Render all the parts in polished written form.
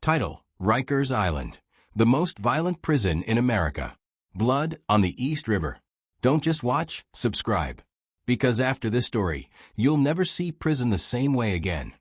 Title: Rikers Island, the most violent prison in America. Blood on the East River. Don't just watch, subscribe. Because after this story, you'll never see prison the same way again.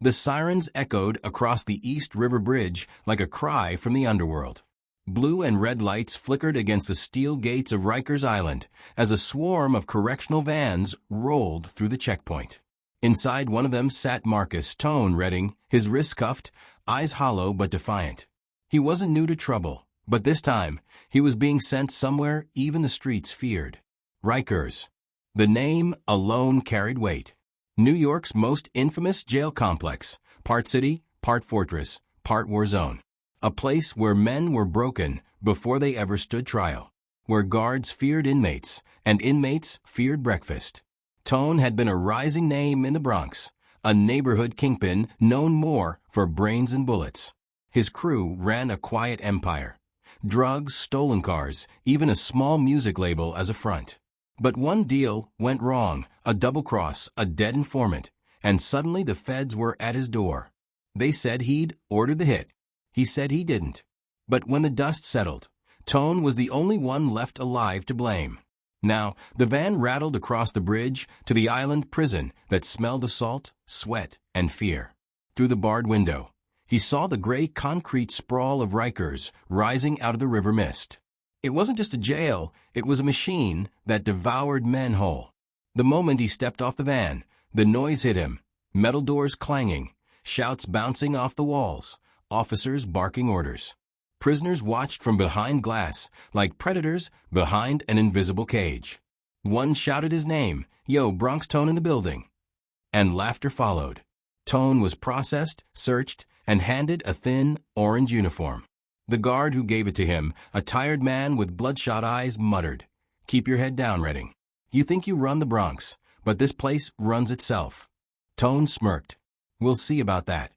The sirens echoed across the East River Bridge like a cry from the underworld. Blue and red lights flickered against the steel gates of Rikers Island as a swarm of correctional vans rolled through the checkpoint. Inside one of them sat Marcus Tone Redding, his wrists cuffed, eyes hollow but defiant. He wasn't new to trouble, but this time he was being sent somewhere even the streets feared. Rikers. The name alone carried weight. New York's most infamous jail complex, part city, part fortress, part war zone. A place where men were broken before they ever stood trial, where guards feared inmates and inmates feared breakfast. Tone had been a rising name in the Bronx, a neighborhood kingpin known more for brains and bullets. His crew ran a quiet empire. Drugs, stolen cars, even a small music label as a front. But one deal went wrong, a double cross, a dead informant, and suddenly the feds were at his door. They said he'd ordered the hit. He said he didn't. But when the dust settled, Tone was the only one left alive to blame. Now, the van rattled across the bridge to the island prison that smelled of salt, sweat, and fear. Through the barred window, he saw the gray concrete sprawl of Rikers rising out of the river mist. It wasn't just a jail, it was a machine that devoured men whole. The moment he stepped off the van, the noise hit him, metal doors clanging, shouts bouncing off the walls, officers barking orders. Prisoners watched from behind glass, like predators behind an invisible cage. One shouted his name, "Yo, Bronx Tone in the building." And laughter followed. Tone was processed, searched, and handed a thin, orange uniform. The guard who gave it to him, a tired man with bloodshot eyes, muttered, "Keep your head down, Redding. You think you run the Bronx, but this place runs itself." Tone smirked. "We'll see about that."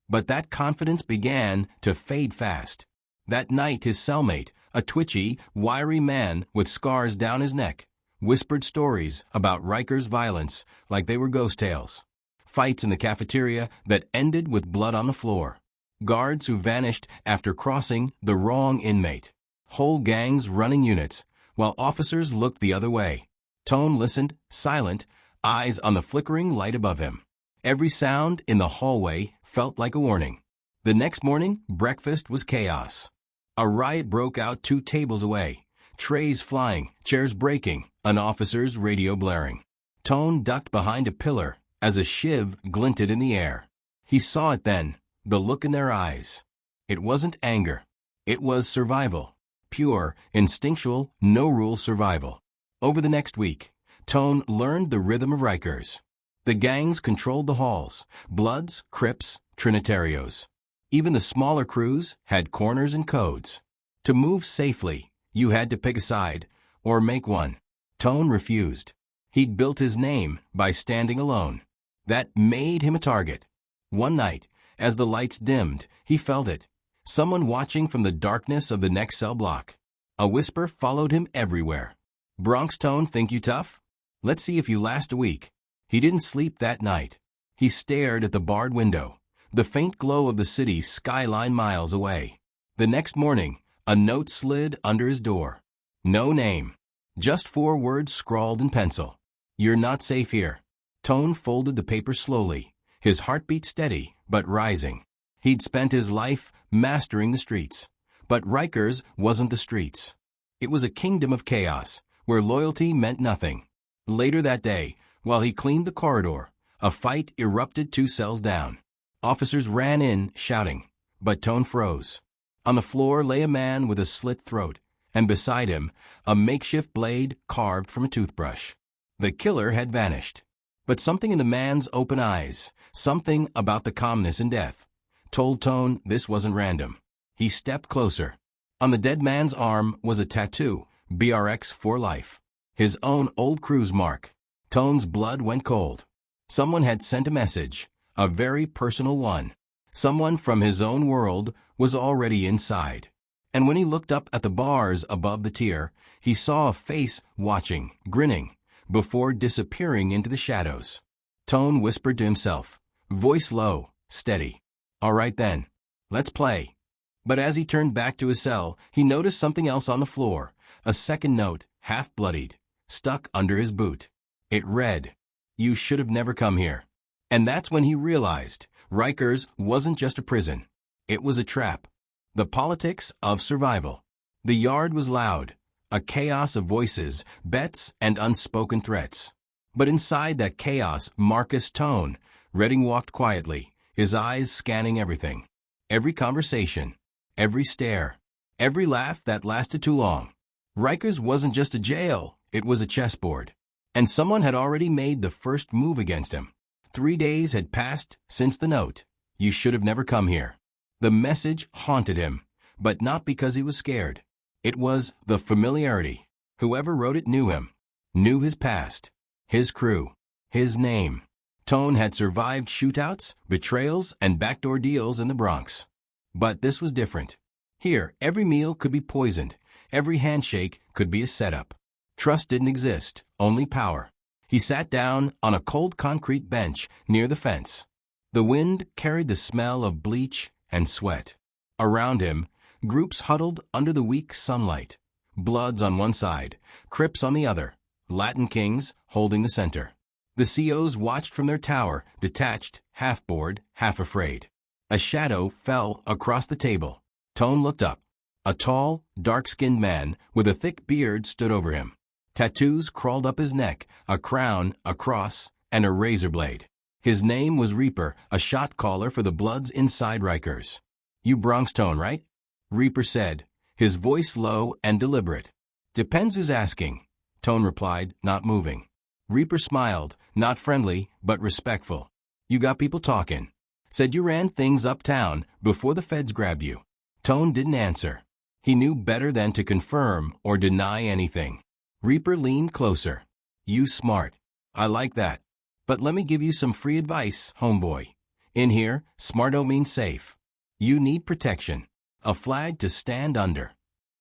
But that confidence began to fade fast. That night his cellmate, a twitchy, wiry man with scars down his neck, whispered stories about Rikers violence like they were ghost tales. Fights in the cafeteria that ended with blood on the floor. Guards who vanished after crossing the wrong inmate. Whole gangs running units, while officers looked the other way. Tone listened, silent, eyes on the flickering light above him. Every sound in the hallway felt like a warning. The next morning, breakfast was chaos. A riot broke out 2 tables away. Trays flying, chairs breaking, an officer's radio blaring. Tone ducked behind a pillar as a shiv glinted in the air. He saw it then, the look in their eyes. It wasn't anger. It was survival. Pure, instinctual, no-rule survival. Over the next week, Tone learned the rhythm of Rikers. The gangs controlled the halls, Bloods, Crips, Trinitarios. Even the smaller crews had corners and codes. To move safely, you had to pick a side, or make one. Tone refused. He'd built his name by standing alone. That made him a target. One night, as the lights dimmed, he felt it. Someone watching from the darkness of the next cell block. A whisper followed him everywhere. "Bronx Tone, think you tough? Let's see if you last a week." He didn't sleep that night. He stared at the barred window, the faint glow of the city skyline miles away. The next morning, a note slid under his door. No name. Just 4 words scrawled in pencil. "You're not safe here." Tone folded the paper slowly, his heartbeat steady but rising. He'd spent his life mastering the streets. But Rikers wasn't the streets. It was a kingdom of chaos, where loyalty meant nothing. Later that day, while he cleaned the corridor, a fight erupted 2 cells down. Officers ran in, shouting, but Tone froze. On the floor lay a man with a slit throat, and beside him, a makeshift blade carved from a toothbrush. The killer had vanished. But something in the man's open eyes, something about the calmness in death, told Tone this wasn't random. He stepped closer. On the dead man's arm was a tattoo, BRX for life. His own old crew's mark. Tone's blood went cold. Someone had sent a message, a very personal one. Someone from his own world was already inside. And when he looked up at the bars above the tier, he saw a face watching, grinning, before disappearing into the shadows. Tone whispered to himself, voice low, steady. "All right then. Let's play. But as he turned back to his cell, he noticed something else on the floor, a second note, half-bloodied, stuck under his boot. It read, "You should have never come here." And that's when he realized Rikers wasn't just a prison. It was a trap. The politics of survival. The yard was loud, a chaos of voices, bets, and unspoken threats. But inside that chaos, Marcus Tone, Redding walked quietly, his eyes scanning everything. Every conversation, every stare, every laugh that lasted too long. Rikers wasn't just a jail, it was a chessboard. And someone had already made the first move against him. 3 days had passed since the note, "You should have never come here." The message haunted him, but not because he was scared. It was the familiarity. Whoever wrote it knew him, knew his past, his crew, his name. Tone had survived shootouts, betrayals, and backdoor deals in the Bronx. But this was different. Here, every meal could be poisoned. Every handshake could be a setup. Trust didn't exist, only power. He sat down on a cold concrete bench near the fence. The wind carried the smell of bleach and sweat. Around him, groups huddled under the weak sunlight. Bloods on one side, Crips on the other, Latin kings holding the center. The COs watched from their tower, detached, half bored, half afraid. A shadow fell across the table. Tone looked up. A tall, dark-skinned man with a thick beard stood over him. Tattoos crawled up his neck, a crown, a cross, and a razor blade. His name was Reaper, a shot caller for the Bloods inside Rikers. "You Bronx Tone, right?" Reaper said, his voice low and deliberate. "Depends who's asking," Tone replied, not moving. Reaper smiled, not friendly, but respectful. "You got people talking. Said you ran things uptown before the feds grabbed you." Tone didn't answer. He knew better than to confirm or deny anything. Reaper leaned closer. "You smart. I like that. But let me give you some free advice, homeboy. In here, smarto means safe. You need protection. A flag to stand under."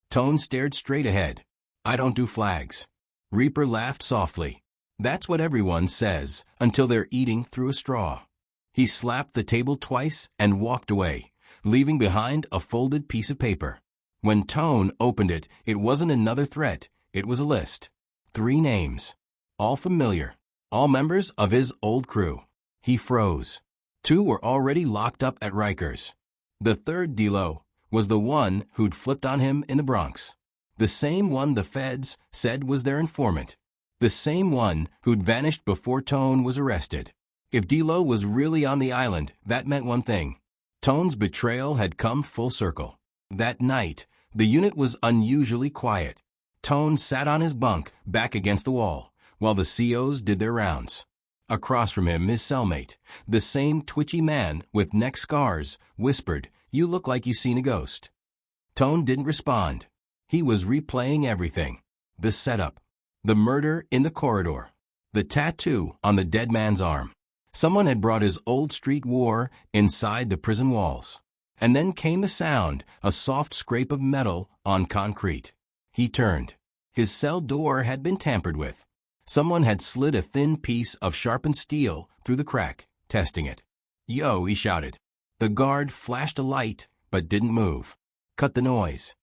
Tone stared straight ahead. "I don't do flags." Reaper laughed softly. "That's what everyone says until they're eating through a straw." He slapped the table twice and walked away, leaving behind a folded piece of paper. When Tone opened it, it wasn't another threat. It was a list. 3 names. All familiar. All members of his old crew. He froze. 2 were already locked up at Rikers. The third, D-Lo, was the one who'd flipped on him in the Bronx. The same one the feds said was their informant. The same one who'd vanished before Tone was arrested. If D-Lo was really on the island, that meant one thing. Tone's betrayal had come full circle. That night, the unit was unusually quiet. Tone sat on his bunk, back against the wall, while the COs did their rounds. Across from him, his cellmate, the same twitchy man with neck scars, whispered, "You look like you seen a ghost." Tone didn't respond. He was replaying everything. The setup. The murder in the corridor. The tattoo on the dead man's arm. Someone had brought his old street war inside the prison walls. And then came the sound, a soft scrape of metal on concrete. He turned. His cell door had been tampered with. Someone had slid a thin piece of sharpened steel through the crack, testing it. "Yo," he shouted. The guard flashed a light, but didn't move. "Cut the noise."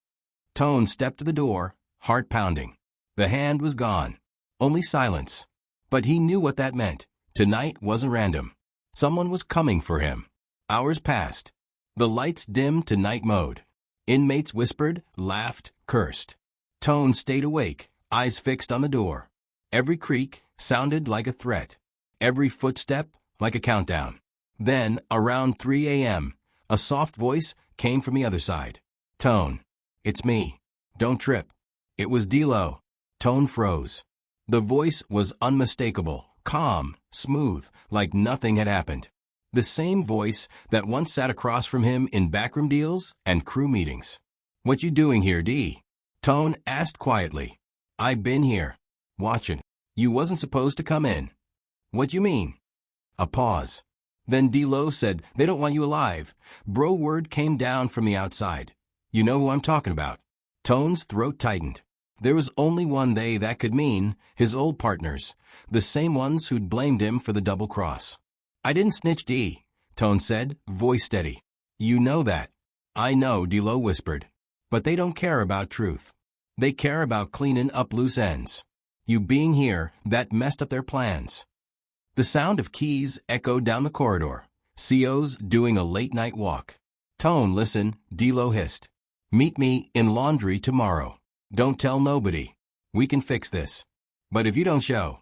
Tone stepped to the door, heart pounding. The hand was gone. Only silence. But he knew what that meant. Tonight wasn't random. Someone was coming for him. Hours passed. The lights dimmed to night mode. Inmates whispered, laughed, cursed. Tone stayed awake, eyes fixed on the door. Every creak sounded like a threat. Every footstep like a countdown. Then, around 3 a.m., a soft voice came from the other side. "Tone. It's me. Don't trip." It was D-Lo. Tone froze. The voice was unmistakable, calm, smooth, like nothing had happened. The same voice that once sat across from him in backroom deals and crew meetings. "What you doing here, D?" Tone asked quietly. "I been here. Watching. You wasn't supposed to come in." "What you mean?" A pause. Then D-Lo said, "They don't want you alive." Bro word came down from the outside. "You know who I'm talking about." Tone's throat tightened. There was only one they that could mean, his old partners, the same ones who'd blamed him for the double cross. "I didn't snitch, D," Tone said, voice steady. "You know that." I know, D'Lo whispered. But they don't care about truth. They care about cleaning up loose ends. You being here, that messed up their plans. The sound of keys echoed down the corridor. CO's doing a late-night walk. Tone, listen, D'Lo hissed. Meet me in laundry tomorrow. Don't tell nobody. We can fix this. But if you don't show.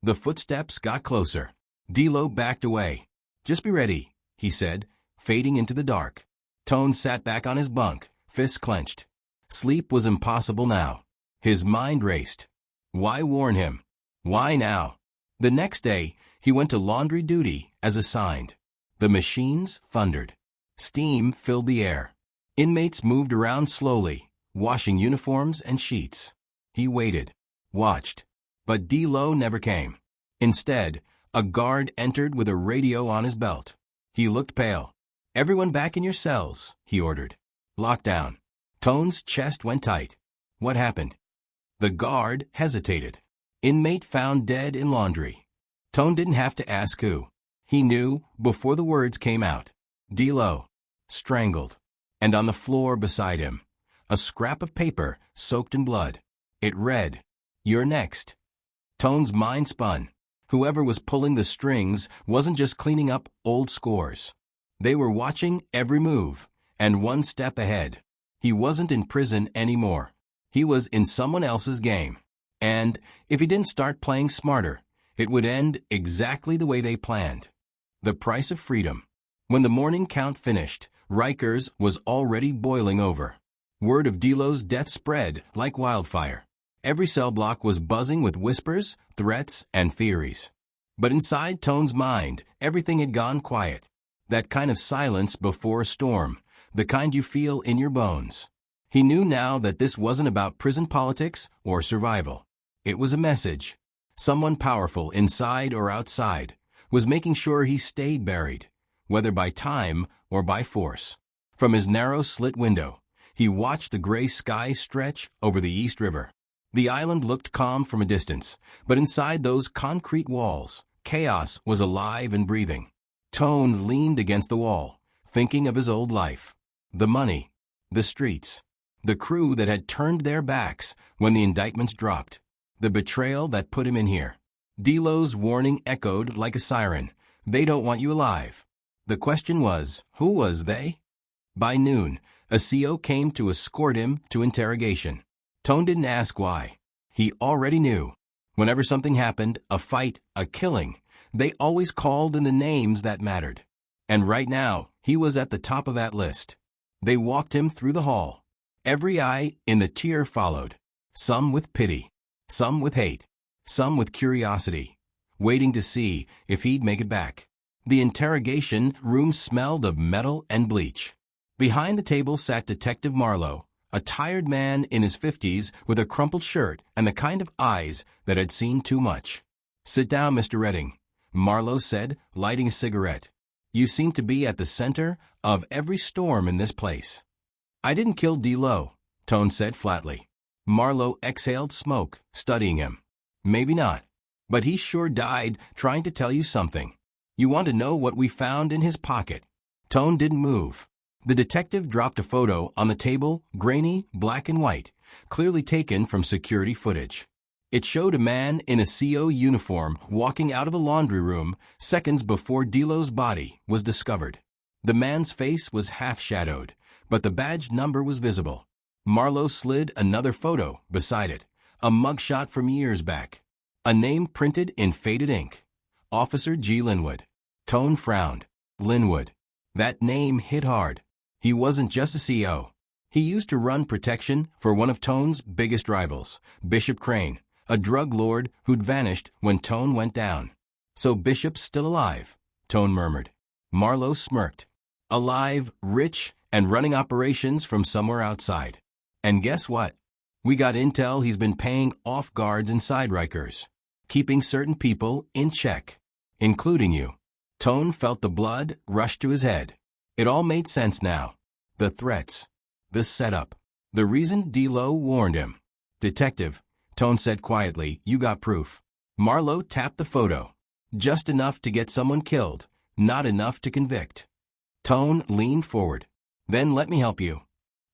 The footsteps got closer. D'Lo backed away. Just be ready, he said, fading into the dark. Tone sat back on his bunk, fists clenched. Sleep was impossible now. His mind raced. Why warn him? Why now? The next day, he went to laundry duty as assigned. The machines thundered. Steam filled the air. Inmates moved around slowly, washing uniforms and sheets. He waited, watched. But D'Lo never came. Instead, a guard entered with a radio on his belt. He looked pale. Everyone back in your cells, he ordered. Lockdown. Tone's chest went tight. What happened? The guard hesitated. Inmate found dead in laundry. Tone didn't have to ask who. He knew before the words came out. D'Lo. Strangled. And on the floor beside him, a scrap of paper soaked in blood. It read, "You're next." Tone's mind spun. Whoever was pulling the strings wasn't just cleaning up old scores. They were watching every move, and one step ahead. He wasn't in prison anymore. He was in someone else's game. And if he didn't start playing smarter, it would end exactly the way they planned. The price of freedom. When the morning count finished, Rikers was already boiling over. Word of D'Lo's death spread like wildfire. Every cell block was buzzing with whispers, threats, and theories. But inside Tone's mind, everything had gone quiet. That kind of silence before a storm, the kind you feel in your bones. He knew now that this wasn't about prison politics or survival. It was a message. Someone powerful, inside or outside, was making sure he stayed buried, whether by time or by force. From his narrow slit window, he watched the gray sky stretch over the East River. The island looked calm from a distance, but inside those concrete walls, chaos was alive and breathing. Tone leaned against the wall, thinking of his old life. The money, the streets, the crew that had turned their backs when the indictments dropped, the betrayal that put him in here. D'Lo's warning echoed like a siren. They don't want you alive. The question was, who was they? By noon, a CO came to escort him to interrogation. Tone didn't ask why. He already knew. Whenever something happened, a fight, a killing, they always called in the names that mattered. And right now, he was at the top of that list. They walked him through the hall. Every eye in the tier followed. Some with pity, some with hate, some with curiosity, waiting to see if he'd make it back. The interrogation room smelled of metal and bleach. Behind the table sat Detective Marlowe, a tired man in his 50s with a crumpled shirt and the kind of eyes that had seen too much. Sit down, Mr. Redding, Marlowe said, lighting a cigarette. You seem to be at the center of every storm in this place. I didn't kill D'Lo, Tone said flatly. Marlowe exhaled smoke, studying him. Maybe not. But he sure died trying to tell you something. You want to know what we found in his pocket? Tone didn't move. The detective dropped a photo on the table, grainy, black and white, clearly taken from security footage. It showed a man in a CO uniform walking out of a laundry room seconds before D'Lo's body was discovered. The man's face was half-shadowed, but the badge number was visible. Marlowe slid another photo beside it, a mugshot from years back. A name printed in faded ink. Officer G. Linwood. Tone frowned. Linwood. That name hit hard. He wasn't just a CO. He used to run protection for one of Tone's biggest rivals, Bishop Crane, a drug lord who'd vanished when Tone went down. So Bishop's still alive, Tone murmured. Marlowe smirked. Alive, rich, and running operations from somewhere outside. And guess what? We got intel he's been paying off guards inside Rikers, keeping certain people in check, including you. Tone felt the blood rush to his head. It all made sense now. The threats. The setup. The reason D'Lo warned him. Detective, Tone said quietly, you got proof. Marlowe tapped the photo. Just enough to get someone killed, not enough to convict. Tone leaned forward. Then let me help you.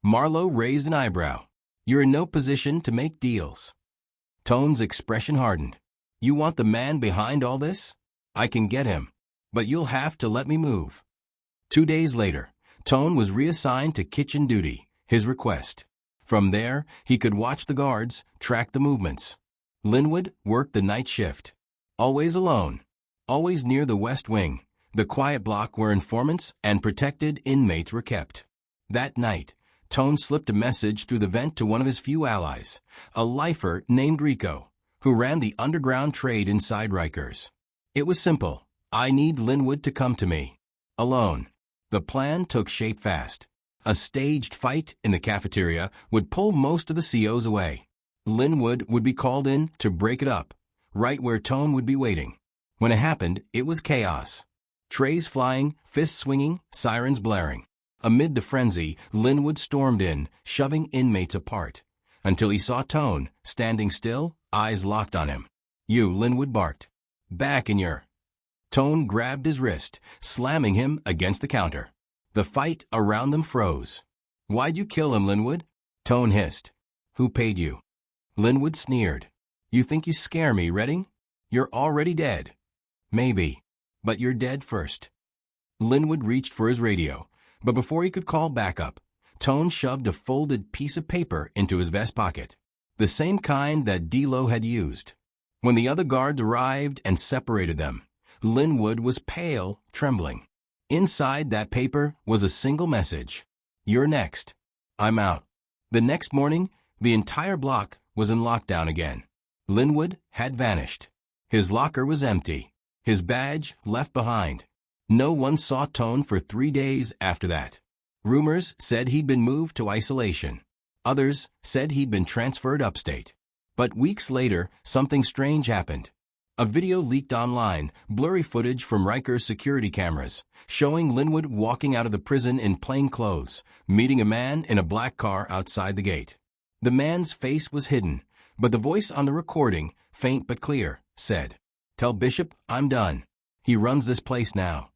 Marlowe raised an eyebrow. You're in no position to make deals. Tone's expression hardened. You want the man behind all this? I can get him. But you'll have to let me move. 2 days later, Tone was reassigned to kitchen duty, his request. From there, he could watch the guards, track the movements. Linwood worked the night shift. Always alone. Always near the West Wing, the quiet block where informants and protected inmates were kept. That night, Tone slipped a message through the vent to one of his few allies, a lifer named Rico, who ran the underground trade inside Rikers. It was simple. I need Linwood to come to me. Alone. The plan took shape fast. A staged fight in the cafeteria would pull most of the COs away. Linwood would be called in to break it up, right where Tone would be waiting. When it happened, it was chaos. Trays flying, fists swinging, sirens blaring. Amid the frenzy, Linwood stormed in, shoving inmates apart, until he saw Tone, standing still, eyes locked on him. You, Linwood barked. Back in your... Tone grabbed his wrist, slamming him against the counter. The fight around them froze. Why'd you kill him, Linwood? Tone hissed. Who paid you? Linwood sneered. You think you scare me, Redding? You're already dead. Maybe. But you're dead first. Linwood reached for his radio, but before he could call backup, Tone shoved a folded piece of paper into his vest pocket, the same kind that D-Lo had used. When the other guards arrived and separated them, Linwood was pale, trembling. Inside that paper was a single message. You're next. I'm out. The next morning, the entire block was in lockdown again. Linwood had vanished. His locker was empty. His badge left behind. No one saw Tone for 3 days after that. Rumors said he'd been moved to isolation. Others said he'd been transferred upstate. But weeks later, something strange happened. A video leaked online, blurry footage from Rikers security cameras, showing Linwood walking out of the prison in plain clothes, meeting a man in a black car outside the gate. The man's face was hidden, but the voice on the recording, faint but clear, said, "Tell Bishop I'm done. He runs this place now."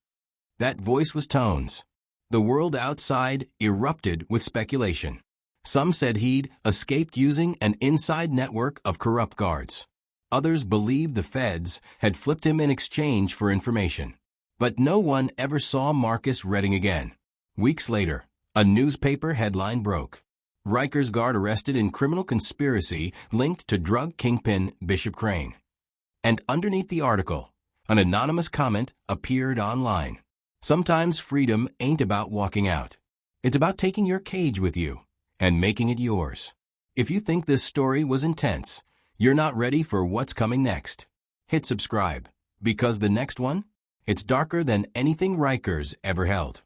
That voice was Tone's. The world outside erupted with speculation. Some said he'd escaped using an inside network of corrupt guards. Others believed the feds had flipped him in exchange for information. But no one ever saw Marcus Redding again. Weeks later, a newspaper headline broke. Rikers guard arrested in criminal conspiracy linked to drug kingpin Bishop Crane. And underneath the article, an anonymous comment appeared online. Sometimes freedom ain't about walking out. It's about taking your cage with you and making it yours. If you think this story was intense, you're not ready for what's coming next. Hit subscribe, because the next one, it's darker than anything Rikers ever held.